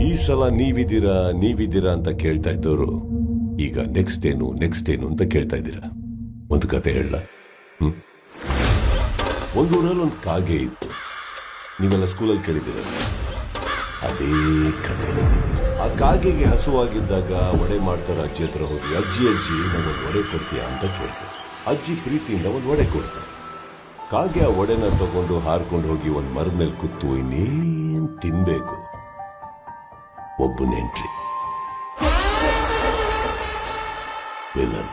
ಈ ಸಲ ನೀವಿದ್ದೀರಾ ಅಂತ ಕೇಳ್ತಾ ಇದ್ದವರು ಈಗ ನೆಕ್ಸ್ಟ್ ಏನು ಅಂತ ಕೇಳ್ತಾ ಇದ್ದೀರಾ. ಒಂದು ಕತೆ ಹೇಳ. ಒಂದು ಊರಲ್ಲಿ ಒಂದು ಕಾಗೆ ಇತ್ತು. ನೀವೆಲ್ಲ ಸ್ಕೂಲಲ್ಲಿ ಕೇಳಿದ್ದೀರ. ಅದೇ ಕತೆ. ಆ ಕಾಗೆಗೆ ಹಸುವಾಗಿದ್ದಾಗ ಒಡೆ ಮಾಡ್ತಾರ ಅಜ್ಜಿ ಹತ್ರ ಹೋಗಿ, ಅಜ್ಜಿ ನಗೊಂದು ಒಡೆ ಕೊಡ್ತೀಯಾ ಅಂತ ಕೇಳ್ತಾರೆ. ಅಜ್ಜಿ ಪ್ರೀತಿಯಿಂದ ಒಂದು ಒಡೆ ಕೊಡ್ತಾರೆ. ಕಾಗೆ ಆ ಒಡೆನ ತಗೊಂಡು ಹಾರ್ಕೊಂಡು ಹೋಗಿ ಒಂದು ಮರದ ಮೇಲೆ ಕೂತು ಇನ್ನೇನ್ ತಿನ್ಬೇಕು. ಒಬ್ಬನ ಎಂಟ್ರಿ, ವಿಲನ್.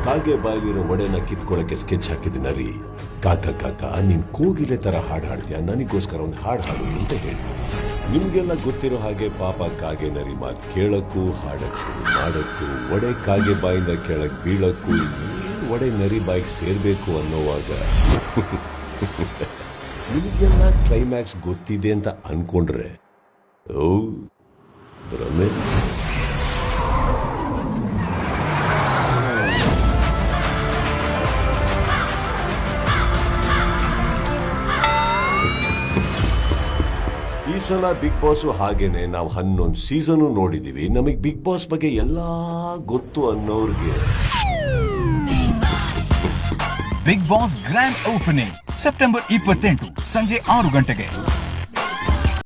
ಕಾಗೆ ಬಾಯಲಿರೋ ಒಡೆನ ಕಿತ್ಕೊಳ್ಳಕ್ಕೆ ಸ್ಕೆಚ್ ಹಾಕಿದ ನರಿ, ಕಾಕ ನೀನ್ ಕೋಗಿಲೆ ತರ ಹಾಡು ಹಾಡ್ತೀಯ, ನನಗೋಸ್ಕರ ಒಂದು ಹಾಡು ಹಾಡು ಅಂತ ಹೇಳ್ತೀನಿ. ನಿಮ್ಗೆಲ್ಲ ಗೊತ್ತಿರೋ ಹಾಗೆ ಪಾಪ ಕಾಗೆ ನರಿ ಮಾತು ಕೇಳಕ್ಕೂ ಹಾಡಕ್ಕೂ ಮಾಡಕ್ಕೂ ಒಡೆ ಕಾಗೆ ಬಾಯಿಂದ ಕೆಳಗ್ ಬೀಳಕ್ಕೂ ಏನ್ ಒಡೆ ನರಿ ಬಾಯಿಗೆ ಸೇರ್ಬೇಕು ಅನ್ನೋವಾಗ ನಿಮಗೆಲ್ಲ ಕ್ಲೈಮ್ಯಾಕ್ಸ್ ಗೊತ್ತಿದೆ ಅಂತ ಅನ್ಕೊಂಡ್ರೆ ಓ ಭ್ರಮೆ. ಈ ಸಲ ಬಿಗ್ ಬಾಸ್ ಹಾಗೇನೆ ನಾವು 11 ಸೀಸನ್ ನೋಡಿದೀವಿ. ನಮಗ್ ಬಿಗ್ ಬಾಸ್ ಬಗ್ಗೆ ಎಲ್ಲಾ ಗೊತ್ತು ಅನ್ನೋರ್ಗೆ big boss grand opening September 28 ಸಂಜೆ 6 ಗಂಟೆಗೆ.